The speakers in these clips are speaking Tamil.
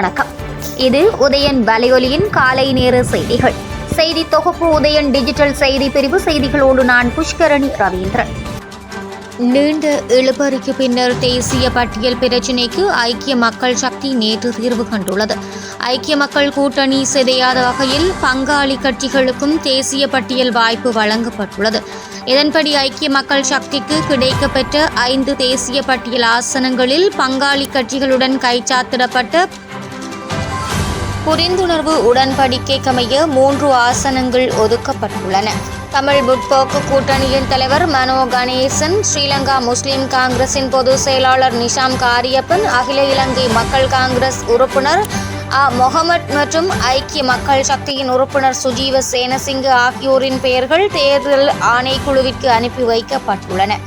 வணக்கம். இது உதயன் வலையொலியின் காலை நேர செய்திகள். செய்தி தொகுப்பு உதயன் டிஜிட்டல் செய்தி பிரிவு செய்திகளோடு நான் புஷ்கரணி ரவீந்திரன். நீண்ட இழுபறிக்கு பின்னர் தேசிய பட்டியல் பிரச்சினைக்கு ஐக்கிய மக்கள் சக்தி நேற்று தீர்வு கண்டுள்ளது. ஐக்கிய மக்கள் கூட்டணி சிதையாத வகையில் பங்காளி கட்சிகளுக்கும் தேசிய பட்டியல் வாய்ப்பு வழங்கப்பட்டுள்ளது. இதன்படி ஐக்கிய மக்கள் சக்திக்கு கிடைக்கப்பெற்ற 5 தேசிய பட்டியல் ஆசனங்களில் பங்காளி கட்சிகளுடன் கைச்சாத்திடப்பட்ட புரிந்துணர்வு உடன்படிக்கைக்கமைய 3 ஆசனங்கள் ஒதுக்கப்பட்டுள்ளன. தமிழ் முற்போக்கு கூட்டணியின் தலைவர் மனோ கணேசன், ஸ்ரீலங்கா முஸ்லிம் காங்கிரசின் பொதுச் செயலாளர் நிஷாம் காரியப்பன், அகில இலங்கை மக்கள் காங்கிரஸ் உறுப்பினர் மொஹமட் மற்றும் ஐக்கிய மக்கள் சக்தியின் உறுப்பினர் சுஜீவ சேனசிங்க ஆகியோரின் பெயர்கள் தேர்தல் ஆணைக்குழுவிற்கு அனுப்பி வைக்கப்பட்டுள்ளன.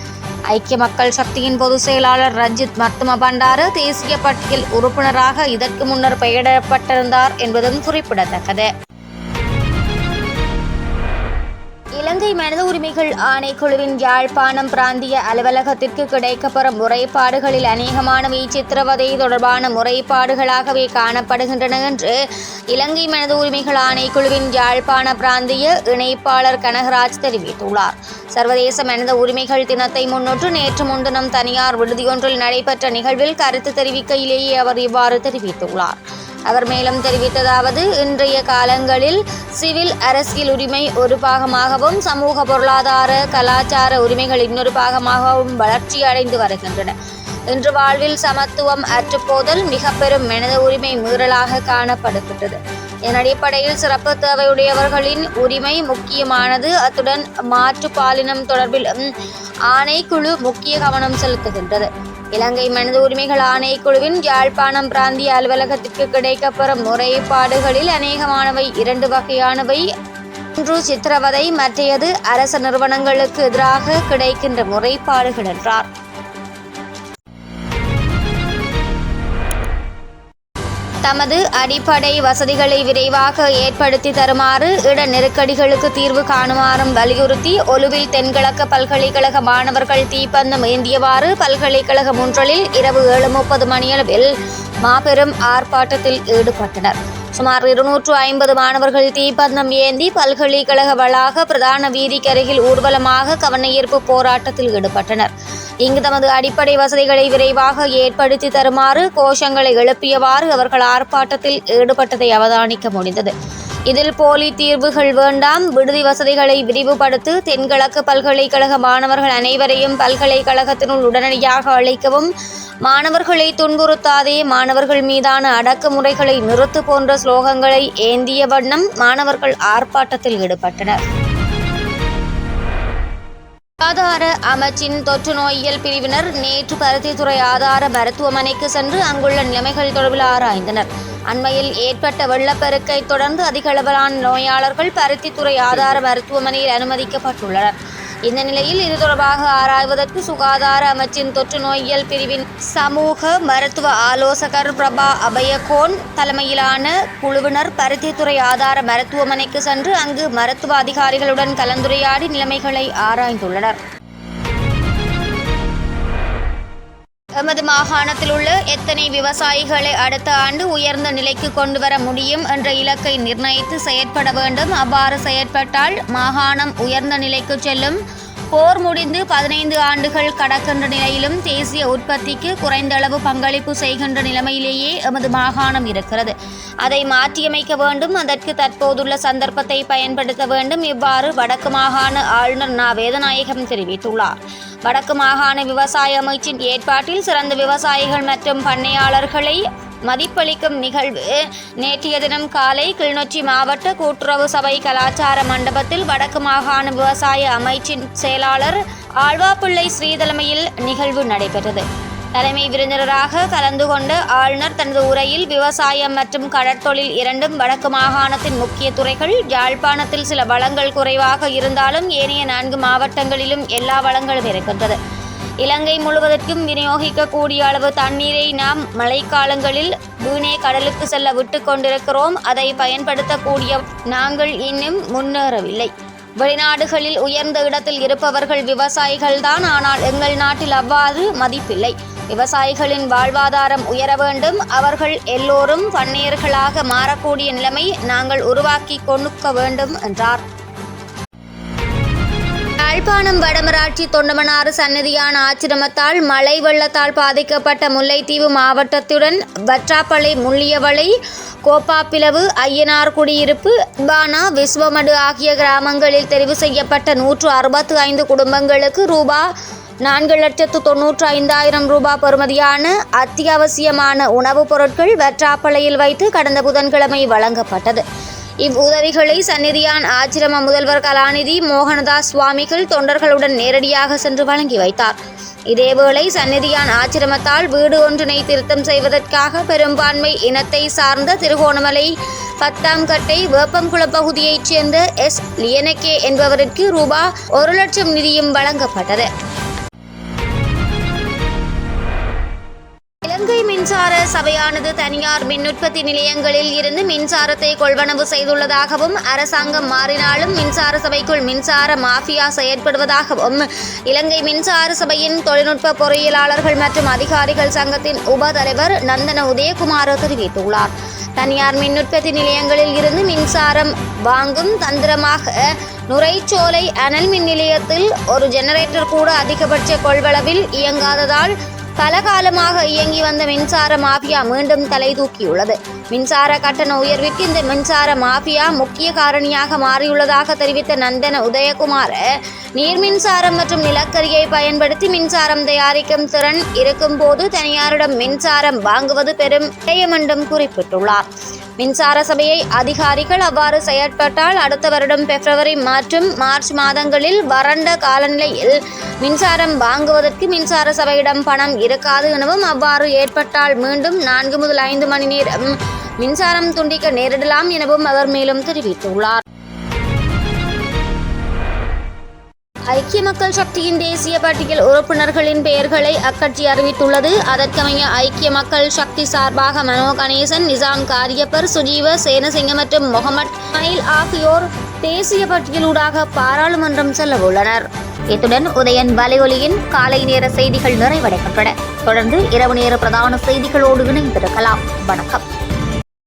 ஐக்கிய மக்கள் சக்தியின் பொதுச் செயலாளர் ரஞ்சித் மர்த்தும பண்டார தேசிய பட்டியல் உறுப்பினராக இதற்கு முன்னர் பெயரிடப்பட்டிருந்தார் என்பதும் குறிப்பிடத்தக்கது. இலங்கை மனித உரிமைகள் ஆணைக்குழுவின் யாழ்ப்பாணம் பிராந்திய அலுவலகத்திற்கு கிடைக்கப்பெறும் முறைப்பாடுகளில் அநேகமானவை சித்திரவதை தொடர்பான முறைப்பாடுகளாகவே காணப்படுகின்றன என்று இலங்கை மனித உரிமைகள் ஆணைக்குழுவின் யாழ்ப்பாண பிராந்திய இணைப்பாளர் கனகராஜ் தெரிவித்துள்ளார். சர்வதேச மனித உரிமைகள் தினத்தை முன்னிட்டு நேற்று முன்தினம் தனியார் விடுதியொன்றில் நடைபெற்ற நிகழ்வில் கருத்து தெரிவிக்கையிலேயே அவர் இவ்வாறு தெரிவித்துள்ளார். அவர் மேலும் தெரிவித்ததாவது, இன்றைய காலங்களில் சிவில் அரசியல் உரிமை ஒரு பாகமாகவும் சமூக பொருளாதார கலாச்சார உரிமைகள் இன்னொரு பாகமாகவும் வளர்ச்சி அடைந்து வருகின்றன. இன்று வாழ்வில் சமத்துவம் அற்றுப்போதல் மிக பெரும் மனித உரிமை மீறலாக காணப்படுகின்றது. இதன் அடிப்படையில் சிறப்பு தேவையுடையவர்களின் உரிமை முக்கியமானது. அத்துடன் மாற்று பாலினம் தொடர்பில் ஆணைக்குழு முக்கிய கவனம் செலுத்துகின்றது. இலங்கை மனித உரிமைகள் ஆணைக்குழுவின் யாழ்ப்பாணம் பிராந்திய அலுவலகத்திற்கு கிடைக்கப்பெறும் முறைப்பாடுகளில் அநேகமானவை 2 வகையானவை. ஒன்று சித்திரவதை, மற்றையது அரச நிறுவனங்களுக்கு எதிராக கிடைக்கின்ற முறைப்பாடுகள் என்றார். தமது அடிப்படை வசதிகளை விரைவாக ஏற்படுத்தி தருமாறு, இட நெருக்கடிகளுக்கு தீர்வு காணுமாறும் வலியுறுத்தி ஒலுவில் தென்கிழக்கு பல்கலைக்கழக மாணவர்கள் தீப்பந்தம் ஏந்தியவாறு பல்கலைக்கழகம் ஒன்றில் இரவு 7:30 மணியளவில் மாபெரும் ஆர்ப்பாட்டத்தில் ஈடுபட்டனர். சுமார் 250 மாணவர்கள் தீப்பந்தம் ஏந்தி பல்கலைக்கழக வளாக பிரதான வீதிக்கருகில் ஊர்வலமாக கவனஈர்ப்பு போராட்டத்தில் ஈடுபட்டனர். இங்கு தமது அடிப்படை வசதிகளை விரைவாக ஏற்படுத்தி தருமாறு கோஷங்களை எழுப்பியவாறு அவர்கள் ஆர்ப்பாட்டத்தில் ஈடுபட்டதை அவதானிக்க முடிந்தது. இதில் போலி தீர்வுகள் வேண்டாம், விடுதி வசதிகளை விரிவுபடுத்து, தென்கிழக்கு பல்கலைக்கழக மாணவர்கள் அனைவரையும் பல்கலைக்கழகத்தினுள் உடனடியாக அழைக்கவும், மாணவர்களை துன்புறுத்தாதே, மாணவர்கள் மீதான அடக்குமுறைகளை நிறுத்து போன்ற ஸ்லோகங்களை ஏந்திய வண்ணம் மாணவர்கள் ஆர்ப்பாட்டத்தில் ஈடுபட்டனர். சுகாதார அமைச்சின் தொற்று நோயியல் பிரிவினர் நேற்று பருத்தித்துறை ஆதார மருத்துவமனைக்கு சென்று அங்குள்ள நிலைமைகள் தொடர்பில் ஆராய்ந்தனர். அண்மையில் ஏற்பட்ட வெள்ளப்பெருக்கை தொடர்ந்து அதிகளவிலான நோயாளர்கள் பருத்தித்துறை ஆதார மருத்துவமனையில் அனுமதிக்கப்பட்டுள்ளனர். இந்த நிலையில் இது தொடர்பாக ஆராய்வதற்கு சுகாதார அமைச்சின் தொற்று நோயியல் பிரிவின் சமூக மருத்துவ ஆலோசகர் பிரபா அபயகோன் தலைமையிலான குழுவினர் பருத்தித்துறை ஆதார மருத்துவமனைக்கு சென்று அங்கு மருத்துவ அதிகாரிகளுடன் கலந்துரையாடி நிலைமைகளை ஆராய்ந்துள்ளனர். எமது மாகாணத்தில் உள்ள எத்தனை விவசாயிகளை அடுத்த ஆண்டு உயர்ந்த நிலைக்கு கொண்டு வர முடியும் என்ற இலக்கை நிர்ணயித்து செயற்பட வேண்டும். அவ்வாறு செயற்பட்டால் மாகாணம் உயர்ந்த நிலைக்கு செல்லும். போர் முடிந்து 15 ஆண்டுகள் கடக்கின்ற நிலையிலும் தேசிய உற்பத்திக்கு குறைந்த அளவு பங்களிப்பு செய்கின்ற நிலைமையிலேயே எமது மாகாணம் இருக்கிறது. அதை மாற்றியமைக்க வேண்டும். அதற்கு தற்போதுள்ள சந்தர்ப்பத்தை பயன்படுத்த வேண்டும். இவ்வாறு வடக்கு மாகாண ஆளுநர் நா. வேதநாயகம் தெரிவித்துள்ளார். வடக்கு மாகாண விவசாய அமைச்சின் ஏற்பாட்டில் சிறந்த விவசாயிகள் மற்றும் பண்ணையாளர்களை மதிப்பளிக்கும் நிகழ்வு நேற்றைய தினம் காலை கிளிநொச்சி மாவட்ட கூட்டுறவு சபை கலாச்சார மண்டபத்தில் வடக்கு மாகாண விவசாய அமைச்சின் செயலாளர் ஆழ்வாப்பிள்ளை ஸ்ரீ தலைமையில் நிகழ்வு நடைபெற்றது. தலைமை விருந்தினராக கலந்து கொண்ட ஆளுநர் தனது உரையில் விவசாயம் மற்றும் கடற்தொழில் இரண்டும் வடக்கு மாகாணத்தின் முக்கிய துறைகள். யாழ்ப்பாணத்தில் சில வளங்கள் குறைவாக இருந்தாலும் ஏனைய 4 மாவட்டங்களிலும் எல்லா வளங்களும் இருக்கின்றது. இலங்கை முழுவதற்கும் விநியோகிக்கக்கூடிய அளவு தண்ணீரை நாம் மழைக்காலங்களில் வீணே கடலுக்கு செல்ல விட்டு கொண்டிருக்கிறோம். அதை பயன்படுத்தக்கூடிய நாங்கள் இன்னும் முன்னேறவில்லை. வெளிநாடுகளில் உயர்ந்த இடத்தில் இருப்பவர்கள் விவசாயிகள்தான். ஆனால் எங்கள் நாட்டில் அவ்வாறு மதிப்பில்லை. விவசாயிகளின் வாழ்வாதாரம் உயர வேண்டும். அவர்கள் எல்லோரும் பண்ணையர்களாக மாறக்கூடிய நிலைமை நாங்கள் உருவாக்கி கொடுக்க வேண்டும் என்றார். யாழ்ப்பாணம் வடமராட்சி தொண்டமனாறு சன்னதியான ஆச்சிரமத்தால் மழை வெள்ளத்தால் பாதிக்கப்பட்ட முல்லைத்தீவு மாவட்டத்துடன் வற்றாப்பளை, முள்ளியவளை, கோப்பாப்பிளவு, ஐயனார் குடியிருப்பு, பானா, விஸ்வமடு ஆகிய கிராமங்களில் தெரிவு செய்யப்பட்ட 165 குடும்பங்களுக்கு ரூபாய் 4,95,000 பெறுமதியான அத்தியாவசியமான உணவுப் பொருட்கள் வற்றாப்பளையில் வைத்து கடந்த புதன்கிழமை வழங்கப்பட்டது. இவ்வுதவிகளை சந்நிதியான் ஆச்சிரம முதல்வர் கலாநிதி மோகனதாஸ் சுவாமிகள் தொண்டர்களுடன் நேரடியாக சென்று வழங்கி வைத்தார். இதேவேளை சந்நிதியான் ஆச்சிரமத்தால் வீடு ஒன்றினை திருத்தம் செய்வதற்காக பெரும்பான்மை இனத்தை சார்ந்த திருகோணமலை 10ஆம் கட்டை வேப்பங்குளம் பகுதியைச் சேர்ந்த எஸ். லியனகே என்பவருக்கு ரூபாய் 1,00,000 நிதியும் வழங்கப்பட்டது. இலங்கை மின்சார சபையானது தனியார் மின் உற்பத்தி நிலையங்களில் இருந்து மின்சாரத்தை கொள்வனவு செய்துள்ளதாகவும் அரசாங்கம் மாறினாலும் மின்சார சபைக்குள் மின்சார மாஃபியா செயற்படுவதாகவும் இலங்கை மின்சார சபையின் தொழில்நுட்ப பொறியியலாளர்கள் மற்றும் அதிகாரிகள் சங்கத்தின் உப தலைவர் நந்தன உதயகுமார் தெரிவித்துள்ளார். தனியார் மின் உற்பத்தி நிலையங்களில் இருந்து மின்சாரம் வாங்கும் தந்திரமாக நுரைச்சோலை அனல் மின் நிலையத்தில் ஒரு ஜெனரேட்டர் கூட அதிகபட்ச கொள்வளவில் இயங்காததால் பல காலமாக இயங்கி வந்த மின்சார மாஃபியா மீண்டும் தலை தூக்கியுள்ளது. மின்சார கட்டண உயர்விற்கு இந்த மின்சார மாஃபியா முக்கிய காரணியாக மாறியுள்ளதாக தெரிவித்த நந்தன உதயகுமார், நீர் மின்சாரம் மற்றும் நிலக்கரியை பயன்படுத்தி மின்சாரம் தயாரிக்கும் திறன் இருக்கும் போது தனியாரிடம் மின்சாரம் வாங்குவது பெரும் விடயம் என்றும் குறிப்பிட்டுள்ளார். மின்சார சபையை அதிகாரிகள் அவ்வாறு செயற்பட்டால் அடுத்த வருடம் பிப்ரவரி மற்றும் மார்ச் மாதங்களில் வறண்ட காலநிலையில் மின்சாரம் வாங்குவதற்கு மின்சார சபையிடம் பணம் இருக்காது எனவும் அவ்வாறு ஏற்பட்டால் மீண்டும் 4 முதல் 5 மணி நேரம் மின்சாரம் துண்டிக்க நேரிடலாம் எனவும் அவர் மேலும் தெரிவித்துள்ளார். ஐக்கிய மக்கள் சக்தியின் தேசிய பட்டியல் உறுப்பினர்களின் பெயர்களை அக்கட்சி அறிவித்துள்ளது. அதற்கமைய ஐக்கிய மக்கள் சக்தி சார்பாக மனோ கணேசன், நிசாம் காரியப்பர், சுஜீவ சேனசிங்க மற்றும் முகமட் மயில் ஆகியோர் தேசிய பட்டியலூடாக பாராளுமன்றம் செல்லவுள்ளனர். இத்துடன் உதயன் வலையொலியின் காலை நேர செய்திகள் நிறைவடைகின்றன. தொடர்ந்து இரவு நேர பிரதான செய்திகளோடு இணைந்திருக்கலாம். வணக்கம்.